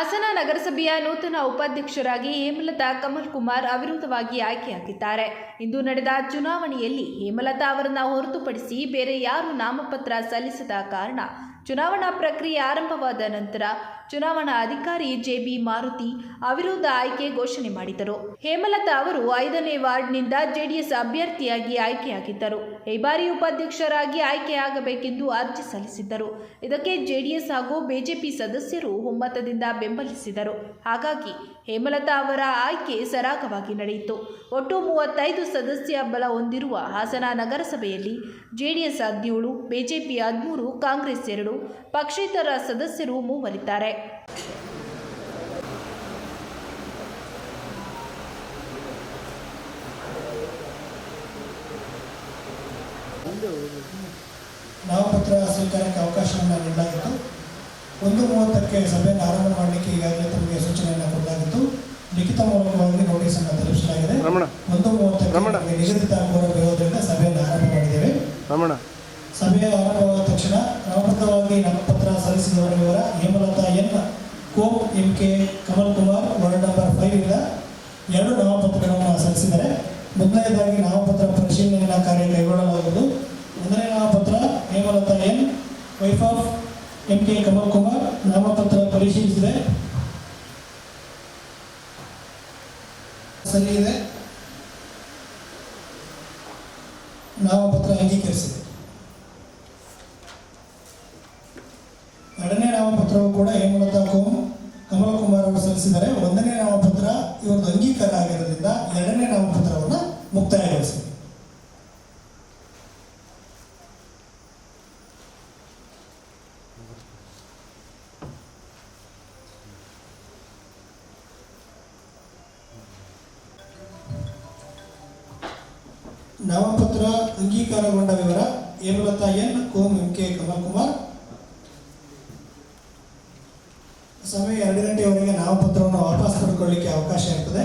ಹಾಸನ ನಗರಸಭೆಯ ನೂತನ ಉಪಾಧ್ಯಕ್ಷರಾಗಿ ಹೇಮಲತಾ ಕಮಲ್ ಕುಮಾರ್ ಅವಿರೋಧವಾಗಿ ಆಯ್ಕೆಯಾಗಿದ್ದಾರೆ. ಇಂದು ನಡೆದ ಚುನಾವಣೆಯಲ್ಲಿ ಹೇಮಲತಾ ಅವರನ್ನು ಹೊರತುಪಡಿಸಿ ಬೇರೆ ಯಾರೂ ನಾಮಪತ್ರ ಸಲ್ಲಿಸದ ಕಾರಣ ಚುನಾವಣಾ ಪ್ರಕ್ರಿಯೆ ಆರಂಭವಾದ ನಂತರ ಚುನಾವಣಾ ಅಧಿಕಾರಿ ಜೆಬಿ ಮಾರುತಿ ಅವಿರೋಧ ಆಯ್ಕೆ ಘೋಷಣೆ ಮಾಡಿದರು. ಹೇಮಲತಾ ಅವರು 5ನೇ ವಾರ್ಡ್ನಿಂದ ಜೆಡಿಎಸ್ ಅಭ್ಯರ್ಥಿಯಾಗಿ ಆಯ್ಕೆಯಾಗಿದ್ದರು. ಈ ಬಾರಿ ಉಪಾಧ್ಯಕ್ಷರಾಗಿ ಆಯ್ಕೆಯಾಗಬೇಕೆಂದು ಅರ್ಜಿ ಸಲ್ಲಿಸಿದ್ದರು. ಇದಕ್ಕೆ ಜೆಡಿಎಸ್ ಹಾಗೂ ಬಿಜೆಪಿ ಸದಸ್ಯರು ಒಮ್ಮತದಿಂದ ಬೆಂಬಲಿಸಿದರು. ಹಾಗಾಗಿ ಹೇಮಲತಾ ಅವರ ಆಯ್ಕೆ ಸರಾಗವಾಗಿ ನಡೆಯಿತು. ಒಟ್ಟು 35 ಸದಸ್ಯ ಬಲ ಹೊಂದಿರುವ ಹಾಸನ ನಗರಸಭೆಯಲ್ಲಿ ಜೆಡಿಎಸ್ 17, ಬಿಜೆಪಿ 13, ಕಾಂಗ್ರೆಸ್ 2, ಪಕ್ಷೇತರ ಸದಸ್ಯರು 3 ಇದ್ದಾರೆ. ನಾಮಪತ್ರ ಸ್ವೀಕಾರಕ್ಕೆ ಅವಕಾಶವನ್ನು ನೀಡಲಾಗಿತ್ತು. 1:30ಕ್ಕೆ ಸಭೆಯನ್ನು ಆರಂಭ ಮಾಡಲಿಕ್ಕೆ ಈಗಾಗಲೇ ತಮಗೆ ಸೂಚನೆಯನ್ನು ಕೊಡಲಾಗಿತ್ತು. ಲಿಖಿತ ಮೂಲಕವಾಗಿ ನೋಟಿಸನ್ನು ತಲುಪಿಸಲಾಗಿದೆ. 1:30ಕ್ಕೆ ನಿಗದಿತ ಕೋರಂ ಇರೋದ್ರಿಂದ ಸಭೆಯನ್ನು ಆರಂಭ ಮಾಡಿದ್ದೇವೆ. ಸಭೆಯ ಆರಂಭವಾದ ತಕ್ಷಣ ನಾಮಪತ್ರ ಸಲ್ಲಿಸಿದವರ ವಿವರ: ಹೇಮಲತಾ ಎನ್, ಕೋಮ್ MK, Kamal Kumar, ward number 5 ಇಂದ 2 ನಾಮಪತ್ರಗಳನ್ನು ಸಲ್ಲಿಸಿದ್ದಾರೆ. ಮೊದಲನೇದಾಗಿ ನಾಮಪತ್ರ ಪರಿಶೀಲನೆಯ ಕಾರ್ಯ ಕೈಗೊಳ್ಳಲಾಗುವುದು. 1ನೇ ನಾಮಪತ್ರ Hemalatha N, wife of MK Kamal Kumar. ನಾಮಪತ್ರ ಪರಿಶೀಲಿಸಿದೆ, ಸರಿ ಇದೆ, ನಾಮಪತ್ರ ಅಂಗೀಕರಿಸಿದೆ. 2ನೇ ನಾಮಪತ್ರವು ಕೂಡ ಹೇಮಲತಾ ಕೋಮ್ ಕಮಲ್ ಕುಮಾರ್ ಅವರು ಸಲ್ಲಿಸಿದ್ದಾರೆ. 1ನೇ ನಾಮಪತ್ರ ಇವರದ್ದು ಅಂಗೀಕಾರ ಆಗಿರೋದ್ರಿಂದ 2ನೇ ನಾಮಪತ್ರವನ್ನು ಮುಕ್ತಾಯಗೊಳಿಸಿದೆ. ನಾಮಪತ್ರ ಅಂಗೀಕಾರಗೊಂಡ ವಿವರ: ಹೇಮಲತಾ ಎನ್, ಕೋಮ್ MK ಕಮಲ್ ಕುಮಾರ್. ಸಮಯ 2 ಗಂಟೆಯವರೆಗೆ ನಾಮಪತ್ರವನ್ನು ವಾಪಸ್ ಪಡೆದುಕೊಳ್ಳಲಿಕ್ಕೆ ಅವಕಾಶ ಇರ್ತದೆ.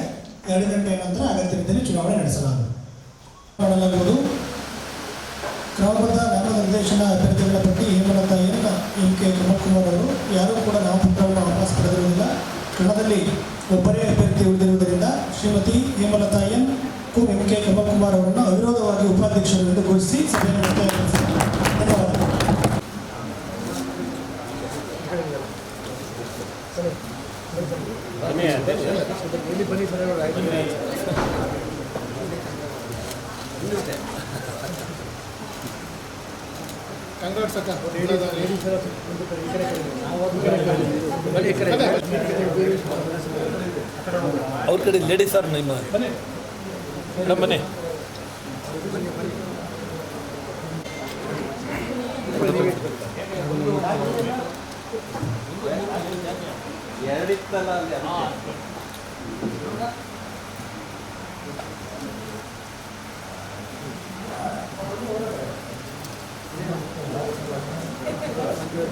2 ಗಂಟೆಯ ನಂತರ ಅಗತ್ಯವಿದ್ದಲ್ಲಿ ಚುನಾವಣೆ ಮಾಡಲಾಗುವುದು. ಕ್ರಮಬದ್ಧ ನಾಮನಿರ್ದೇಶನ ಅಭ್ಯರ್ಥಿಗಳ ಪಟ್ಟಿ: ಹೇಮಲತಾ ಎನ್, MK ಕಮಲ್ ಕುಮಾರ್ ಅವರು ಯಾರೂ ಕೂಡ ನಾಮಪತ್ರವನ್ನು ವಾಪಸ್ ಪಡೆದಿರುವುದಿಲ್ಲ. ಕಣದಲ್ಲಿ ಒಬ್ಬರೇ ಅಭ್ಯರ್ಥಿ ಉಳಿದಿರುವುದರಿಂದ ಶ್ರೀಮತಿ ಹೇಮಲತಾ ಎನ್, ಕೋಮ್ MK ಕಮಲ್ ಕುಮಾರ್ ಅವರನ್ನು ಅವಿರೋಧವಾಗಿ ಉಪಾಧ್ಯಕ್ಷರು ಎಂದು ಘೋಷಿಸಿ ಸಭೆಯನ್ನು ಮುಕ್ತಾಯಗೊಳಿಸಿದ್ದಾರೆ. ಧನ್ಯವಾದಗಳು. ಅವ್ರ ಕಡೆ ಲೇಡೀಸ್ ಸರ್ ನಿಮ್ಮ ಮನೆ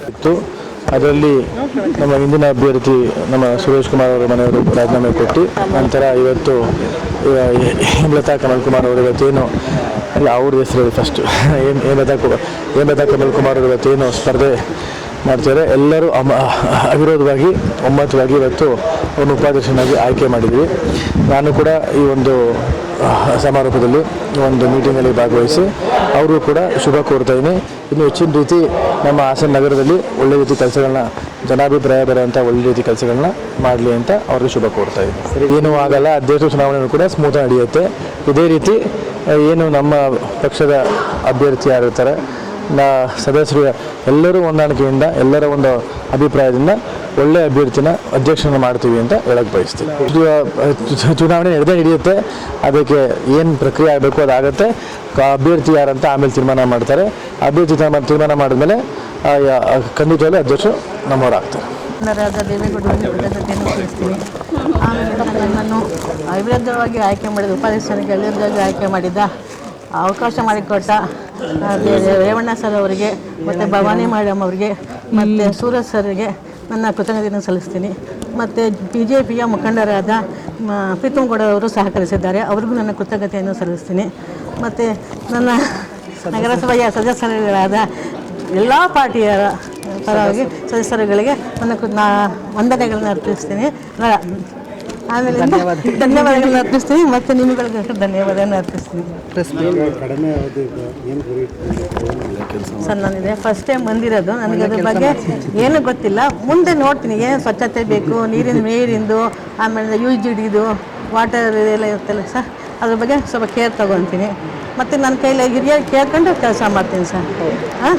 ಇತ್ತು. ಅದರಲ್ಲಿ ನಮ್ಮ ಹಿಂದಿನ ಅಭ್ಯರ್ಥಿ ನಮ್ಮ ಸುರೇಶ್ ಕುಮಾರ್ ಅವರ ಮನೆಯವರು ರಾಜೀನಾಮೆ ಕೊಟ್ಟು ನಂತರ ಇವತ್ತು ಹೇಮಲತಾ ಕಮಲ್ ಕುಮಾರ್ ಅವರು ಇವತ್ತೇನು ಅಲ್ಲ ಅವ್ರ ಹೆಸರು ಫಸ್ಟ್ ಹೇಮಲತಾ ಕಮಲ್ ಕುಮಾರ್ ಅವರು ಇವತ್ತೇನು ಸ್ಪರ್ಧೆ ಮಾಡ್ತಾರೆ, ಎಲ್ಲರೂ ಅವಿರೋಧವಾಗಿ ಒಮ್ಮತವಾಗಿ ಇವತ್ತು ಒಂದು ಉಪಾಧ್ಯಕ್ಷನಾಗಿ ಆಯ್ಕೆ ಮಾಡಿದ್ವಿ. ನಾನು ಕೂಡ ಈ ಒಂದು ಸಮಾರೋಪದಲ್ಲಿ ಒಂದು ಮೀಟಿಂಗಲ್ಲಿ ಭಾಗವಹಿಸಿ ಅವ್ರಿಗೂ ಕೂಡ ಶುಭ ಕೋರ್ತಾಯಿದ್ದೀನಿ. ಇನ್ನು ಹೆಚ್ಚಿನ ರೀತಿ ನಮ್ಮ ಹಾಸನ ನಗರದಲ್ಲಿ ಒಳ್ಳೆ ರೀತಿ ಕೆಲಸಗಳನ್ನ, ಜನಾಭಿಪ್ರಾಯ ಬರುವಂಥ ಒಳ್ಳೆ ರೀತಿ ಕೆಲಸಗಳನ್ನ ಮಾಡಲಿ ಅಂತ ಅವ್ರಿಗೆ ಶುಭ ಕೋರ್ತಾ ಇದ್ದೀನಿ. ಏನೂ ಆಗಲ್ಲ, ಅಧ್ಯಕ್ಷ ಚುನಾವಣೆ ಕೂಡ ಸ್ಮೂತ್ ನಡೆಯುತ್ತೆ. ಇದೇ ರೀತಿ ಏನು ನಮ್ಮ ಪಕ್ಷದ ಅಭ್ಯರ್ಥಿ ಯಾರಿರ್ತಾರೆ, ಸದಸ್ಯರು ಎಲ್ಲರೂ ಹೊಂದಾಣಿಕೆಯಿಂದ, ಎಲ್ಲರ ಒಂದು ಅಭಿಪ್ರಾಯದಿಂದ ಒಳ್ಳೆಯ ಅಭ್ಯರ್ಥಿನ ಅಧ್ಯಕ್ಷನ ಮಾಡ್ತೀವಿ ಅಂತ ಹೇಳಕ್ಕೆ ಬಯಸ್ತೀವಿ. ಚುನಾವಣೆ ನಡೆಯುತ್ತೆ, ಅದಕ್ಕೆ ಏನು ಪ್ರಕ್ರಿಯೆ ಆಗಬೇಕು ಅದಾಗುತ್ತೆ. ಅಭ್ಯರ್ಥಿ ಯಾರಂತ ಆಮೇಲೆ ತೀರ್ಮಾನ ಮಾಡ್ತಾರೆ. ಅಭ್ಯರ್ಥಿ ತೀರ್ಮಾನ ಮಾಡಿದ್ಮೇಲೆ ಖಂಡಿತವಾಗ್ಲೂ ಅಧ್ಯಕ್ಷರು ನಮ್ಮವರಾಗ್ತಾರೆ. ದೇವೇಗೌಡರಿಗೆ ಕೃತಜ್ಞತೆಯನ್ನು ತಿಳಿಸ್ತೀನಿ. ಆಮೇಲೆ ನನ್ನನ್ನು ಅವಿರೋಧವಾಗಿ ಆಯ್ಕೆ ಮಾಡಿದ ಉಪಾಧ್ಯಕ್ಷನಿಗೆ ಅವಿರೋಧವಾಗಿ ಆಯ್ಕೆ ಮಾಡಿದ್ದ ಅವಕಾಶ ಮಾಡಿಕೊಟ್ಟ ರೇವಣ್ಣ ಸರ್ ಅವರಿಗೆ ಮತ್ತು ಭವಾನಿ ಮೇಡಮ್ ಅವರಿಗೆ ಮತ್ತು ಸೂರಜ್ ಸರ್ಗೆ ನನ್ನ ಕೃತಜ್ಞತೆಯನ್ನು ಸಲ್ಲಿಸ್ತೀನಿ. ಮತ್ತು BJPಯ ಮುಖಂಡರಾದ ಪ್ರೀತಮ್ ಗೌಡ ಅವರು ಸಹಕರಿಸಿದ್ದಾರೆ, ಅವರಿಗೂ ನನ್ನ ಕೃತಜ್ಞತೆಯನ್ನು ಸಲ್ಲಿಸ್ತೀನಿ. ಮತ್ತು ನನ್ನ ನಗರಸಭೆಯ ಸದಸ್ಯರುಗಳಾದ ಎಲ್ಲ ಪಾರ್ಟಿಯ ಪರವಾಗಿ ಸದಸ್ಯರುಗಳಿಗೆ ನನ್ನ ವಂದನೆಗಳನ್ನ ಅರ್ಪಿಸ್ತೀನಿ. ಆಮೇಲೆ ಧನ್ಯವಾದಗಳನ್ನ ಅರ್ಪಿಸ್ತೀನಿ ಮತ್ತು ನಿಮಗಳಿಗೆ ಧನ್ಯವಾದನ ಅರ್ಪಿಸ್ತೀನಿ. ಸರ್ ನಾನಿದೆ ಫಸ್ಟ್ ಟೈಮ್ ಬಂದಿರೋದು, ನನಗೆ ಅದ್ರ ಬಗ್ಗೆ ಏನೂ ಗೊತ್ತಿಲ್ಲ. ಮುಂದೆ ನೋಡ್ತೀನಿ ಏನು ಸ್ವಚ್ಛತೆ ಬೇಕು, ನೀರಿಂದು, ಆಮೇಲೆ UGDದು ವಾಟರ್ ಎಲ್ಲ ಇರುತ್ತಲ್ಲ ಸರ್, ಅದ್ರ ಬಗ್ಗೆ ಸ್ವಲ್ಪ ಕೇರ್ ತೊಗೊತೀನಿ. ಮತ್ತು ನನ್ನ ಕೈಲಿ ಹಿರಿಯರು ಕೇಳ್ಕೊಂಡು ಕೆಲಸ ಮಾಡ್ತೀನಿ ಸರ್. ಹಾಂ